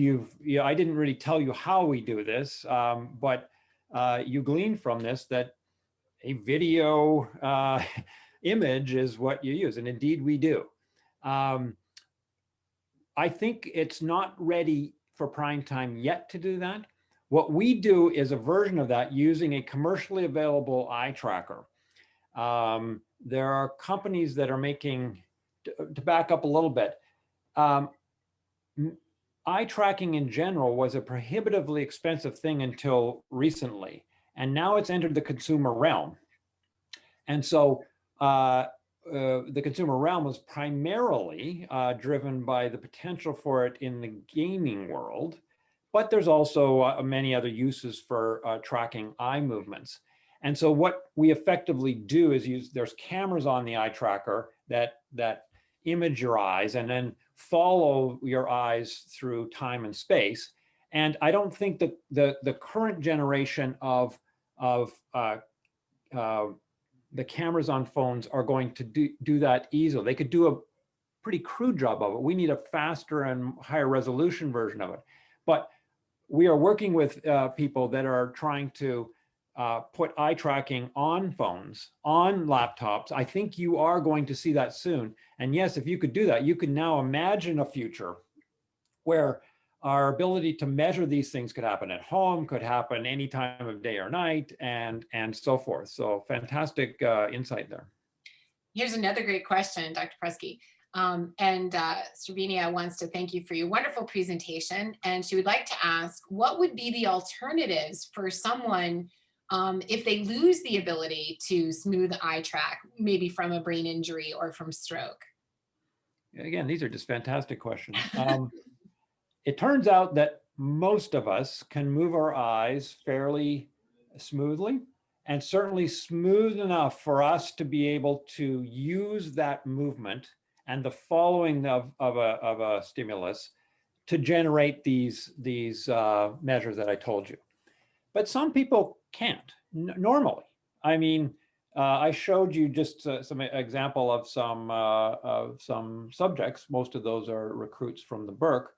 I didn't really tell you how we do this, but you glean from this that a video image is what you use, and indeed we do. I think it's not ready for prime time yet to do that. What we do is a version of that using a commercially available eye tracker. There are companies that are making, to back up a little bit, eye tracking in general was a prohibitively expensive thing until recently, and now it's entered the consumer realm. And so the consumer realm was primarily driven by the potential for it in the gaming world, but there's also many other uses for tracking eye movements. And so what we effectively do is there's cameras on the eye tracker that image your eyes and then follow your eyes through time and space. And I don't think that the current generation of the cameras on phones are going to do that easily. They could do a pretty crude job of it. We need a faster and higher resolution version of it. But we are working with people that are trying to put eye tracking on phones, on laptops. I think you are going to see that soon. And yes, if you could do that, you can now imagine a future where our ability to measure these things could happen at home, could happen any time of day or night, and so forth. So fantastic insight there. Here's another great question, Dr. Prusky. Stravinia wants to thank you for your wonderful presentation. And she would like to ask, what would be the alternatives for someone if they lose the ability to smooth eye track, maybe from a brain injury or from stroke? Again, these are just fantastic questions. It turns out that most of us can move our eyes fairly smoothly, and certainly smooth enough for us to be able to use that movement and the following of a stimulus to generate these measures that I told you. But some people can't normally. I mean, I showed you just some example of some subjects. Most of those are recruits from the Burke.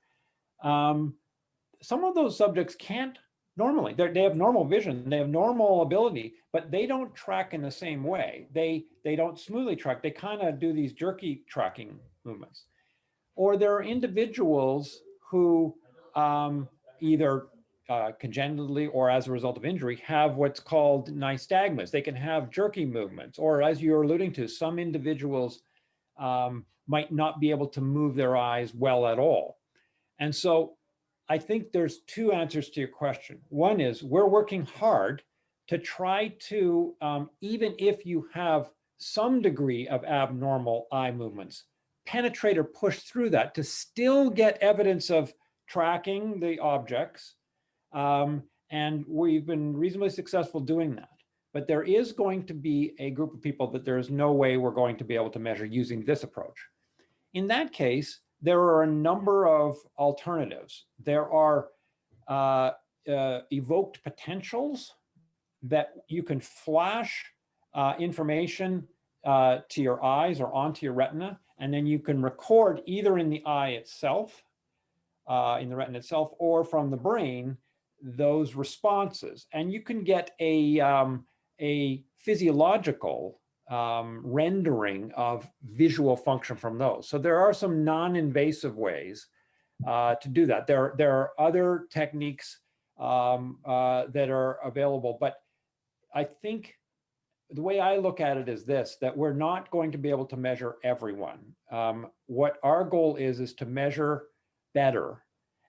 Some of those subjects can't normally. They have normal vision, they have normal ability, but they don't track in the same way. They don't smoothly track. They kind of do these jerky tracking movements. Or there are individuals who either congenitally or as a result of injury have what's called nystagmus. They can have jerky movements, or as you're alluding to, some individuals might not be able to move their eyes well at all. And so I think there's two answers to your question. One is we're working hard to try to, even if you have some degree of abnormal eye movements, penetrate or push through that to still get evidence of tracking the objects. And we've been reasonably successful doing that. But there is going to be a group of people that there is no way we're going to be able to measure using this approach. In that case, there are a number of alternatives. There are evoked potentials that you can flash information to your eyes or onto your retina, and then you can record either in the eye itself, in the retina itself, or from the brain, those responses. And you can get a physiological rendering of visual function from those. So there are some non-invasive ways to do that. There are other techniques that are available, but I think the way I look at it is this, that we're not going to be able to measure everyone. What our goal is to measure better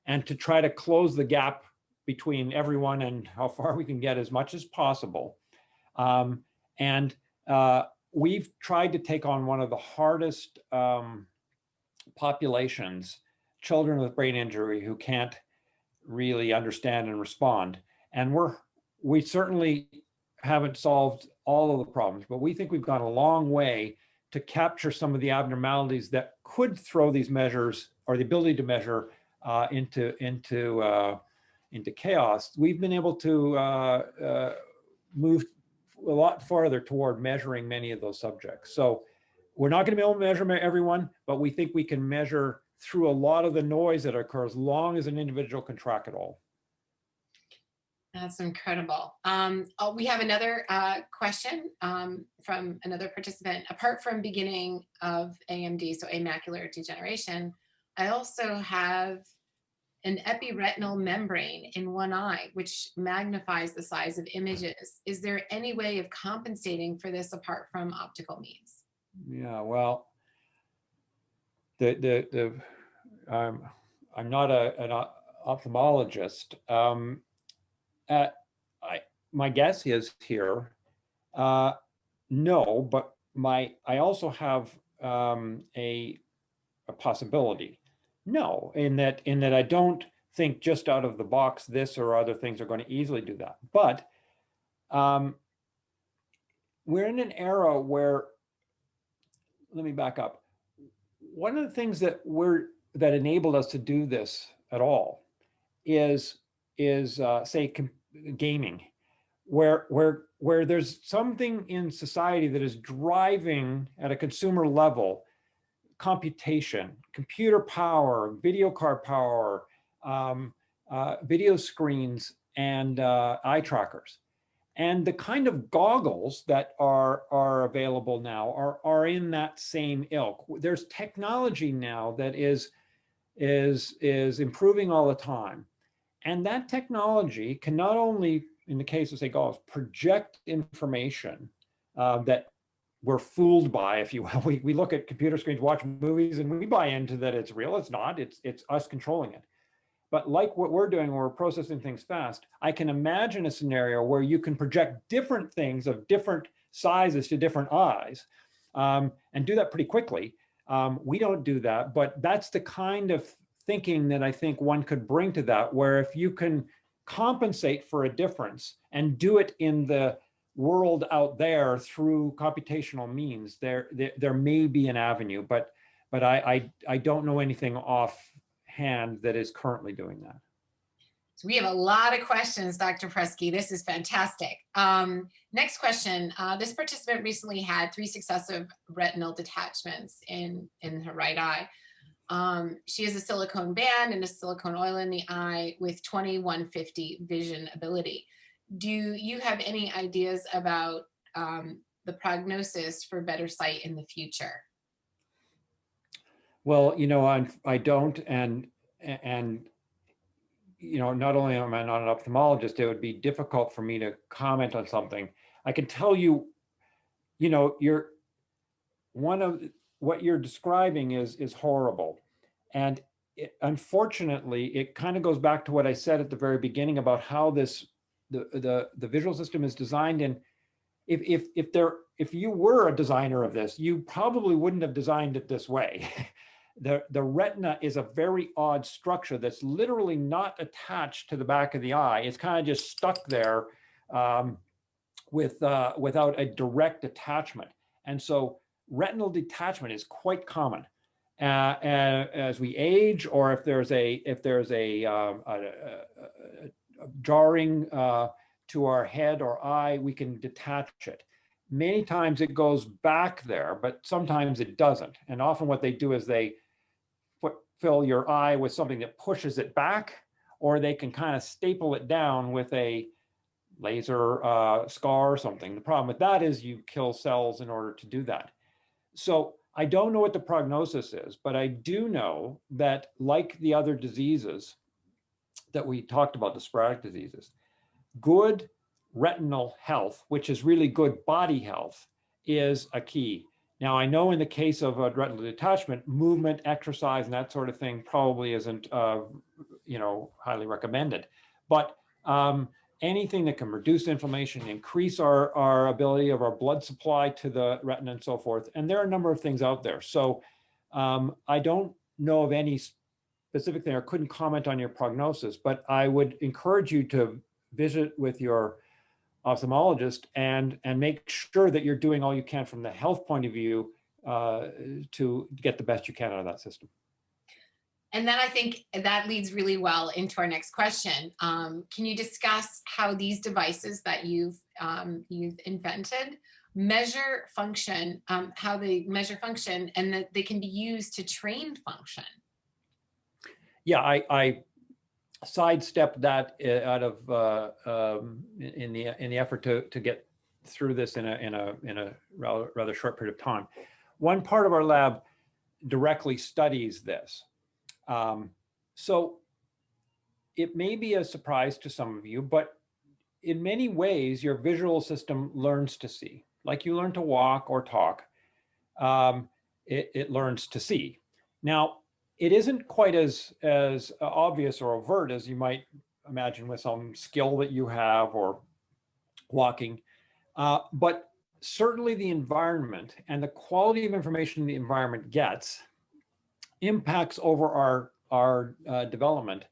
and to try to close the gap between everyone and how far we can get as much as possible. We've tried to take on one of the hardest populations, children with brain injury who can't really understand and respond. And we certainly haven't solved all of the problems, but we think we've gone a long way to capture some of the abnormalities that could throw these measures, or the ability to measure, into chaos. We've been able to move a lot farther toward measuring many of those subjects. So we're not going to be able to measure everyone, but we think we can measure through a lot of the noise that occurs, as long as an individual can track it all. That's incredible. We have another question from another participant. Apart from beginning of AMD, so macular degeneration, I also have an epiretinal membrane in one eye, which magnifies the size of images. Is there any way of compensating for this apart from optical means? Yeah, well, I'm not an ophthalmologist. My guess is here, no, but I also have a possibility. No, in that I don't think just out of the box this or other things are going to easily do that. But we're in an era where, let me back up. One of the things that enabled us to do this at all is say gaming, where there's something in society that is driving at a consumer level computation, computer power, video card power, video screens, and eye trackers. And the kind of goggles that are available now are in that same ilk. There's technology now that is improving all the time. And that technology can not only, in the case of, say, goggles, project information that we're fooled by, if you will. We look at computer screens, watch movies, and we buy into that it's real. It's not. It's us controlling it. But like what we're doing, where we're processing things fast, I can imagine a scenario where you can project different things of different sizes to different eyes, and do that pretty quickly. We don't do that, but that's the kind of thinking that I think one could bring to that, where if you can compensate for a difference and do it in the world out there through computational means, there may be an avenue, but I don't know anything offhand hand that is currently doing that. So we have a lot of questions, Dr. Presky. This is fantastic. Next question. This participant recently had 3 successive retinal detachments in her right eye. She has a silicone band and a silicone oil in the eye with 2150 vision ability. Do you have any ideas about the prognosis for better sight in the future? Well, I don't, and not only am I not an ophthalmologist, it would be difficult for me to comment on something. I can tell you, one of what you're describing is horrible. And unfortunately, it kind of goes back to what I said at the very beginning about how the visual system is designed. And if you were a designer of this, you probably wouldn't have designed it this way. The retina is a very odd structure that's literally not attached to the back of the eye. It's kind of just stuck there without a direct attachment. And so retinal detachment is quite common as we age, or if there's a jarring to our head or eye, we can detach it. Many times it goes back there, but sometimes it doesn't. And often what they do is they fill your eye with something that pushes it back, or they can kind of staple it down with a laser scar or something. The problem with that is you kill cells in order to do that. So I don't know what the prognosis is, but I do know that, like the other diseases that we talked about, the sporadic diseases, good retinal health, which is really good body health, is a key. Now, I know in the case of retinal detachment, movement, exercise, and that sort of thing probably isn't, highly recommended. But anything that can reduce inflammation, increase our ability of our blood supply to the retina and so forth. And there are a number of things out there. So I don't know of any specific thing, or couldn't comment on your prognosis, but I would encourage you to visit with your ophthalmologist and make sure that you're doing all you can from the health point of view to get the best you can out of that system. And then I think that leads really well into our next question. Can you discuss how these devices that you've invented measure function, how they measure function, and that they can be used to train function? Yeah, I sidestepped that out of in the effort to get through this in a rather short period of time. One part of our lab directly studies this. So it may be a surprise to some of you, but in many ways, your visual system learns to see. Like you learn to walk or talk, it learns to see. Now, it isn't quite as obvious or overt as you might imagine with some skill that you have or walking, but certainly the environment and the quality of information the environment gets impacts over our development,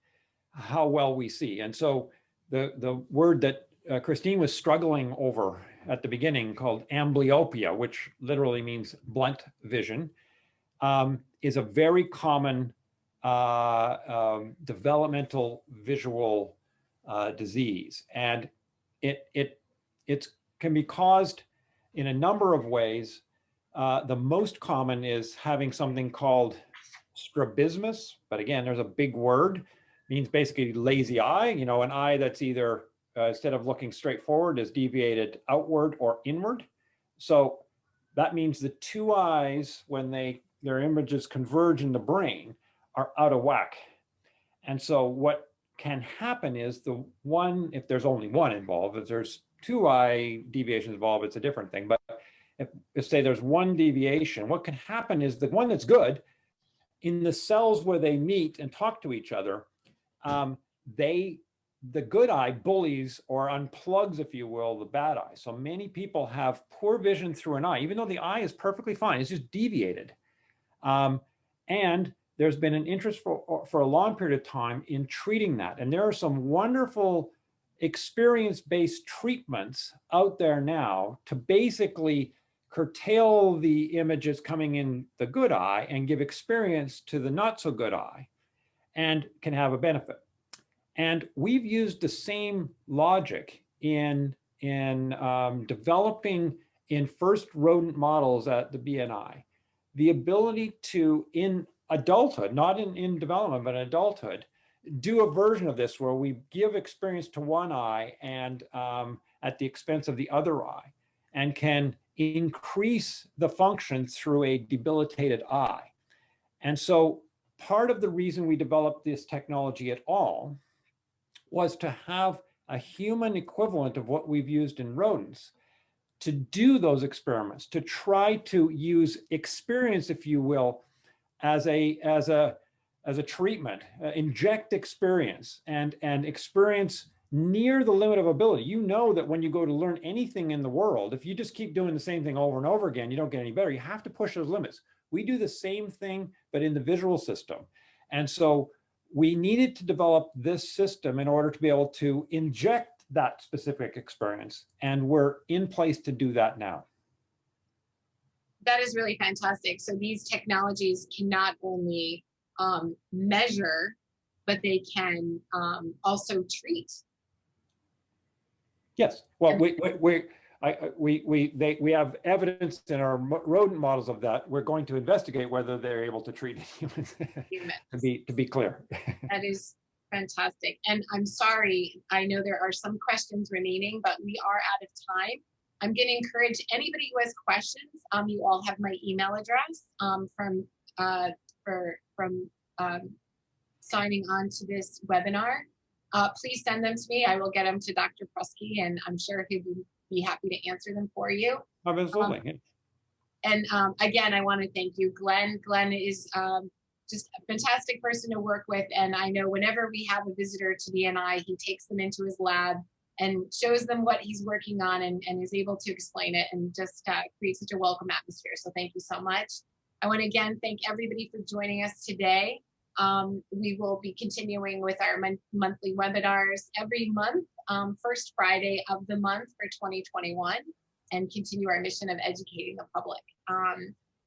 how well we see. And so the word that Christine was struggling over at the beginning, called amblyopia, which literally means blunt vision, is a very common developmental visual disease. And it can be caused in a number of ways. The most common is having something called strabismus, but again, there's a big word, means basically lazy eye, an eye that's either, instead of looking straight forward, is deviated outward or inward. So that means the two eyes, when their images converge in the brain, are out of whack. And so what can happen is if there's only one involved, if there's two eye deviations involved, it's a different thing. But if say there's one deviation, what can happen is the one that's good, in the cells where they meet and talk to each other, the good eye bullies or unplugs, if you will, the bad eye. So many people have poor vision through an eye, even though the eye is perfectly fine, it's just deviated. And there's been an interest for a long period of time in treating that. And there are some wonderful experience-based treatments out there now to basically curtail the images coming in the good eye and give experience to the not so good eye. and can have a benefit. And we've used the same logic in developing in first rodent models at the BNI, the ability to, in adulthood, not in development, but in adulthood, do a version of this where we give experience to one eye and at the expense of the other eye, and can increase the function through a debilitated eye. And so part of the reason we developed this technology at all was to have a human equivalent of what we've used in rodents to do those experiments, to try to use experience, if you will, as a treatment, inject experience and experience near the limit of ability. You know that when you go to learn anything in the world, if you just keep doing the same thing over and over again, you don't get any better. You have to push those limits. We do the same thing, but in the visual system. And so we needed to develop this system in order to be able to inject that specific experience. And we're in place to do that now. That is really fantastic. So these technologies can not only measure, but they can also treat. Yes. Well, we have evidence in our rodent models of that. We're going to investigate whether they're able to treat humans. to be clear. That is fantastic. And I'm sorry, I know there are some questions remaining, but we are out of time. I'm going to encourage anybody who has questions. You all have my email address from signing on to this webinar. Please send them to me. I will get them to Dr. Prusky, and I'm sure he would be happy to answer them for you. Absolutely. Again, I want to thank you, Glenn. Glenn is just a fantastic person to work with. And I know whenever we have a visitor to BNI, he takes them into his lab and shows them what he's working on and is able to explain it and just create such a welcome atmosphere. So thank you so much. I want to again thank everybody for joining us today. We will be continuing with our monthly webinars every month, first Friday of the month for 2021, and continue our mission of educating the public.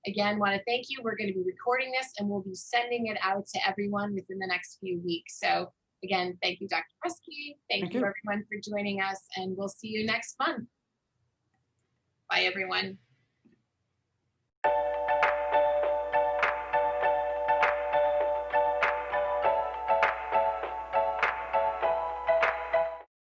Again, want to thank you. We're going to be recording this and we'll be sending it out to everyone within the next few weeks. So again, thank you, Dr. Prusky. Thank you everyone for joining us, and we'll see you next month. Bye, everyone.